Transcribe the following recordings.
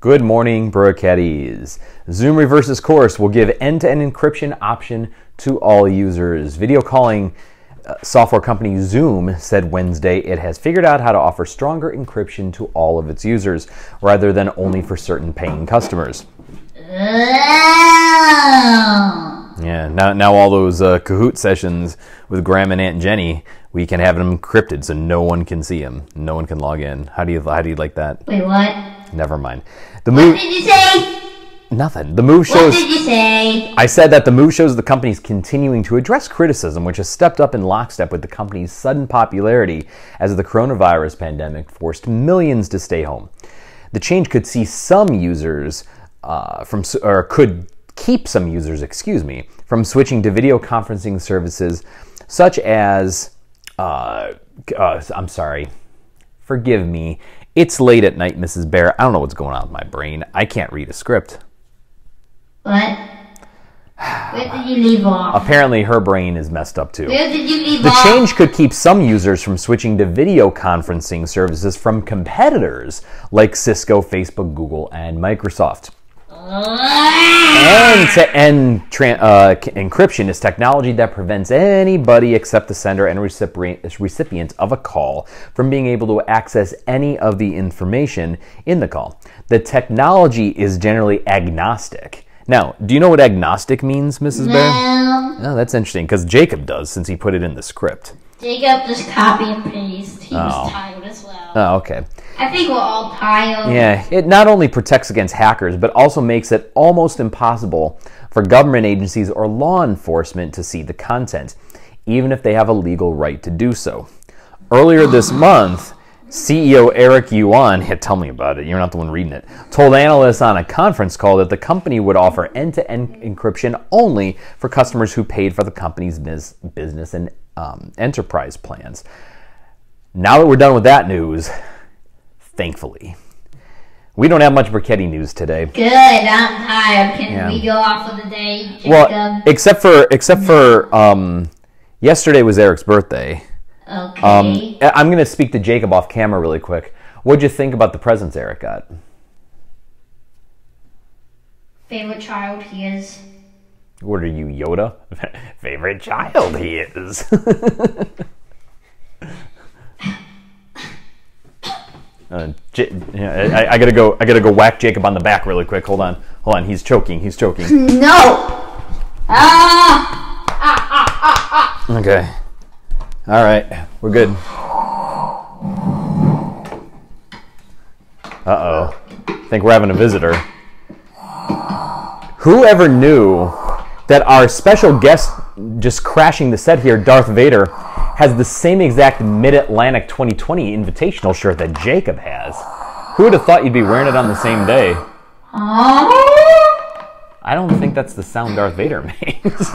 Good morning, Brocaddies. Zoom reverses course will give end-to-end encryption option to all users. Video calling software company Zoom said Wednesday it has figured out how to offer stronger encryption to all of its users, rather than only for certain paying customers. Yeah, now all those Kahoot sessions with Graham and Aunt Jenny, we can have them encrypted so no one can see them. No one can log in. How do you like that? Wait, what? Never mind. What did you say? Nothing. The move shows. What did you say? I said that the move shows the company's continuing to address criticism, which has stepped up in lockstep with the company's sudden popularity as the coronavirus pandemic forced millions to stay home. The change could see some users could keep some users, from switching to video conferencing services such as, I'm sorry, forgive me. It's late at night, Mrs. Bear. I don't know what's going on with my brain. I can't read a script. What? Where did you leave off? Apparently her brain is messed up too. Where did you leave off? The change could keep some users from switching to video conferencing services from competitors like Cisco, Facebook, Google, and Microsoft. End-to-end encryption is technology that prevents anybody except the sender and recipient of a call from being able to access any of the information in the call. The technology is generally agnostic. Now, do you know what agnostic means, Mrs. Bear? Oh, that's interesting, because Jacob does, since he put it in the script. Jacob just copy and paste. He was tired as well. Oh, okay. I think we're all tired. Yeah, it not only protects against hackers, but also makes it almost impossible for government agencies or law enforcement to see the content, even if they have a legal right to do so. Earlier this month, CEO Eric Yuan, tell me about it, you're not the one reading it, told analysts on a conference call that the company would offer end-to-end encryption only for customers who paid for the company's business and enterprise plans. Now that we're done with that news, thankfully, we don't have much Brocchetti news today. Good, I'm tired. Can we go off for the day, Jacob? Well, except for yesterday was Eric's birthday. Okay. I'm going to speak to Jacob off camera really quick. What'd you think about the presents Eric got? Favorite child he is. What are you, Yoda? Favorite child he is. I gotta go whack Jacob on the back really quick. Hold on. He's choking. No. Okay. All right, we're good. Uh-oh. I think we're having a visitor. Whoever knew that our special guest just crashing the set here, Darth Vader, has the same exact Mid-Atlantic 2020 invitational shirt that Jacob has? Who would have thought you'd be wearing it on the same day? I don't think that's the sound Darth Vader makes.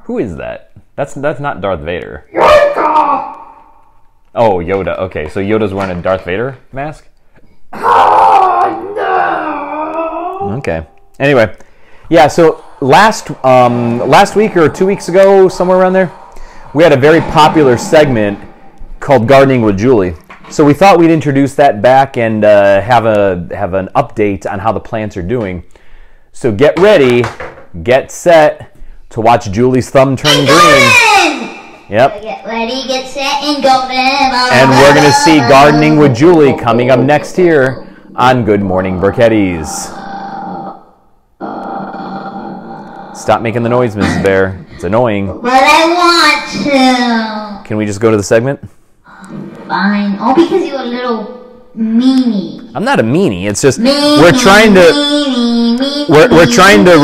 Who is that? That's not Darth Vader. Yoda! Oh, Yoda. Okay, so Yoda's wearing a Darth Vader mask? Oh, no! Okay. Anyway, yeah, so last week or 2 weeks ago, somewhere around there, we had a very popular segment called Gardening with Julie. So we thought we'd introduce that back and have an update on how the plants are doing. So get ready, get set to watch Julie's thumb turn green. Yep. Get ready, get set, and golden. And we're going to see Gardening with Julie coming up next here on Good Morning Brocchettes. Stop making the noise, Mrs. Bear. It's annoying. But I want to. Can we just go to the segment? Fine. All because you're a little meanie. I'm not a meanie. It's just Meanie, we're trying to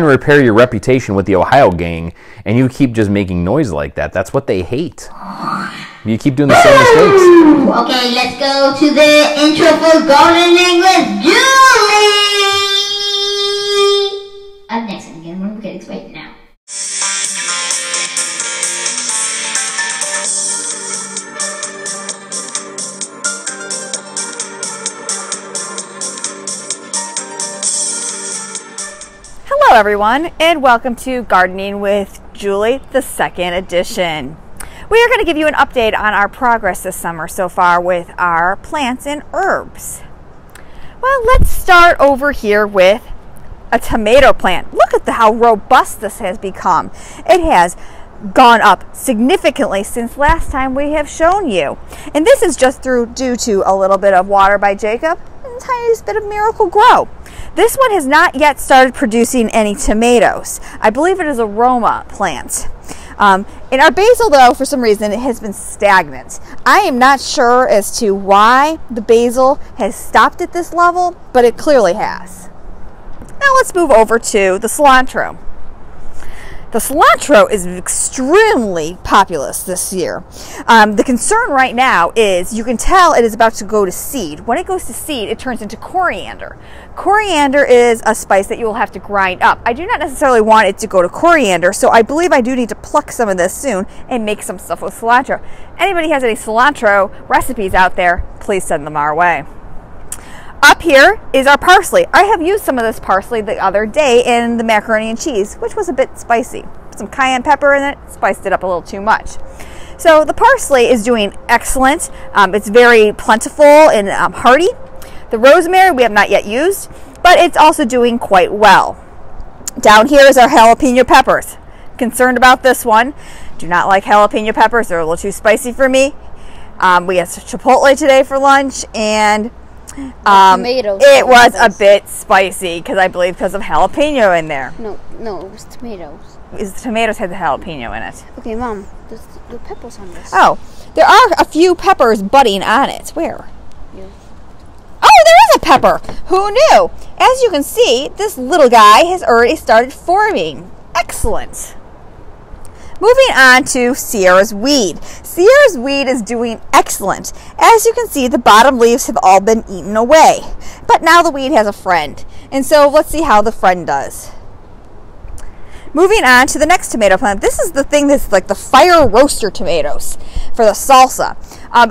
repair your reputation with the Ohio gang, and you keep just making noise like that. That's what they hate. You keep doing the same mistakes. Okay, let's go to the intro for Gardening with Julie. Up next, again, we're going to get right now. Hello everyone, and welcome to Gardening with Julie, the second edition. We are going to give you an update on our progress this summer so far with our plants and herbs. Well, let's start over here with a tomato plant. Look at how robust this has become. It has gone up significantly since last time we have shown you. And this is just due to a little bit of water by Jacob and a tiny bit of Miracle Grow. This one has not yet started producing any tomatoes. I believe it is a Roma plant. In our basil, though, for some reason, it has been stagnant. I am not sure as to why the basil has stopped at this level, but it clearly has. Now let's move over to the cilantro. The cilantro is extremely populous this year. The concern right now is you can tell it is about to go to seed. When it goes to seed, it turns into coriander. Coriander is a spice that you will have to grind up. I do not necessarily want it to go to coriander, so I believe I do need to pluck some of this soon and make some stuff with cilantro. Anybody has any cilantro recipes out there, please send them our way. Up here is our parsley. I have used some of this parsley the other day in the macaroni and cheese, which was a bit spicy. Put some cayenne pepper in it, spiced it up a little too much. So the parsley is doing excellent. It's very plentiful and hearty. The rosemary we have not yet used, but it's also doing quite well. Down here is our jalapeno peppers. Concerned about this one. Do not like jalapeno peppers. They're a little too spicy for me. We had Chipotle today for lunch, and it was a bit spicy because I believe because of jalapeno in there. No, it was tomatoes. The tomatoes had the jalapeno in it. Okay, Mom, there's the peppers on this. Oh, there are a few peppers budding on it. Where? Yeah. Oh, there is a pepper. Who knew? As you can see, this little guy has already started forming. Excellent. Moving on to Sierra's weed. Sierra's weed is doing excellent. As you can see, the bottom leaves have all been eaten away. But now the weed has a friend. And so let's see how the friend does. Moving on to the next tomato plant. This is the thing that's like the fire roaster tomatoes for the salsa.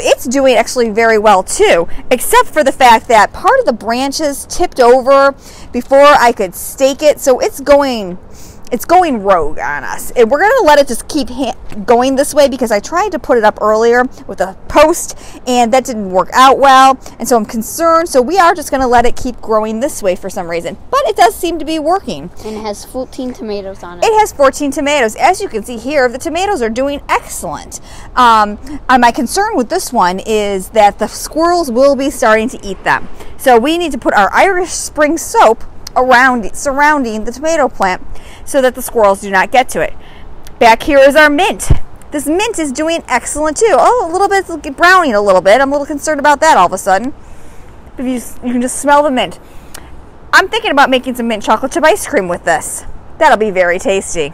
It's doing actually very well too, except for the fact that part of the branches tipped over before I could stake it. So it's going rogue on us. And we're going to let it just keep going this way because I tried to put it up earlier with a post and that didn't work out well. And so I'm concerned. So we are just going to let it keep growing this way for some reason. But it does seem to be working. And it has 14 tomatoes on it. It has 14 tomatoes. As you can see here, the tomatoes are doing excellent. My concern with this one is that the squirrels will be starting to eat them. So we need to put our Irish Spring soap surrounding the tomato plant so that the squirrels do not get to it. Back here is our mint. This mint is doing excellent too. Oh, a little bit browning a little bit. I'm a little concerned about that all of a sudden. If you can just smell the mint. I'm thinking about making some mint chocolate chip ice cream with this. That'll be very tasty.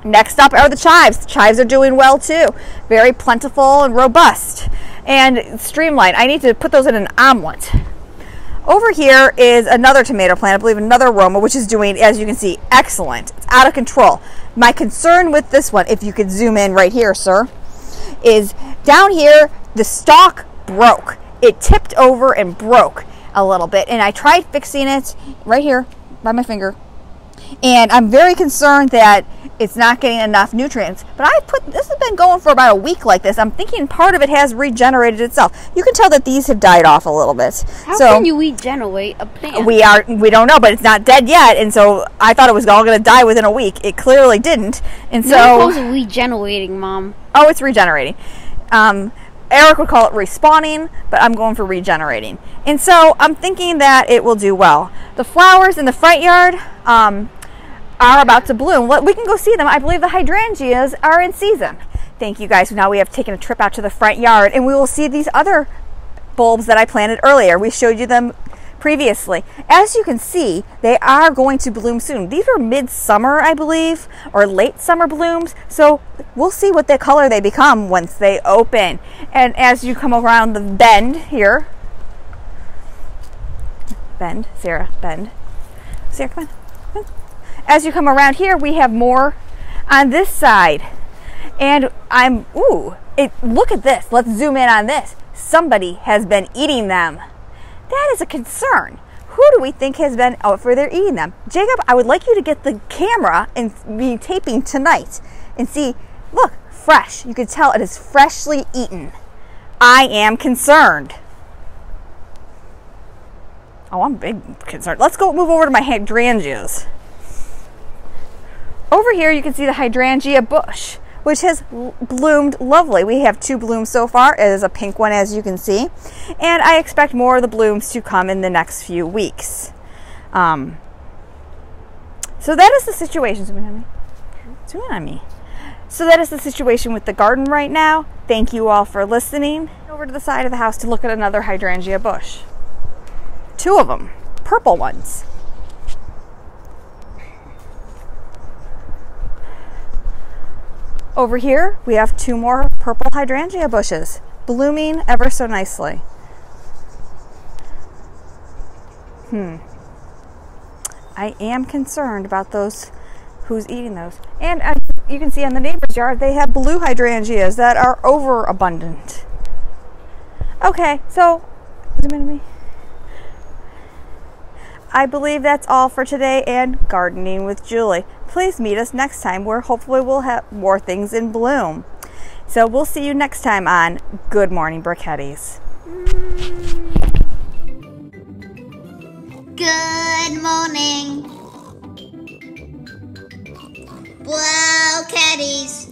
Next up are the chives. The chives are doing well too. Very plentiful and robust and streamlined. I need to put those in an omelet. Over here is another tomato plant, I believe another Roma, which is doing, as you can see, excellent. It's out of control. My concern with this one, if you could zoom in right here, sir, is down here, the stalk broke. It tipped over and broke a little bit, and I tried fixing it right here by my finger. And I'm very concerned that it's not getting enough nutrients. But this has been going for about a week like this. I'm thinking part of it has regenerated itself. You can tell that these have died off a little bit. How can you regenerate a plant? We don't know, but it's not dead yet. And so I thought it was all going to die within a week. It clearly didn't. And so no, it's regenerating, Mom. Oh, it's regenerating. Eric would call it respawning, but I'm going for regenerating. And so I'm thinking that it will do well. The flowers in the front yard are about to bloom. We can go see them. I believe the hydrangeas are in season. Thank you guys. Now we have taken a trip out to the front yard and we will see these other bulbs that I planted earlier. We showed you them previously. As you can see, they are going to bloom soon. These are midsummer, I believe, or late summer blooms. So we'll see what the color they become once they open. And as you come around the bend here, Sarah, come on. As you come around here, we have more on this side. And look at this. Let's zoom in on this. Somebody has been eating them. That is a concern. Who do we think has been out for their eating them? Jacob, I would like you to get the camera and be taping tonight And see, look, fresh. You can tell it is freshly eaten. I am concerned. Oh, I'm big concerned. Let's go move over to my hydrangeas. Over here you can see the hydrangea bush, which has bloomed lovely. We have 2 blooms so far. It is a pink one, as you can see. And I expect more of the blooms to come in the next few weeks. So that is the situation. Zoom in on me. So that is the situation with the garden right now. Thank you all for listening. Over to the side of the house to look at another hydrangea bush. 2 of them, purple ones. Over here, we have 2 more purple hydrangea bushes, blooming ever so nicely. I am concerned about those, who's eating those. And you can see on the neighbor's yard, they have blue hydrangeas that are overabundant. Okay, so, zoom in on me. I believe that's all for today and Gardening with Julie. Please meet us next time where hopefully we'll have more things in bloom. So we'll see you next time on Good Morning Brickheadies. Good morning. Well, caddies.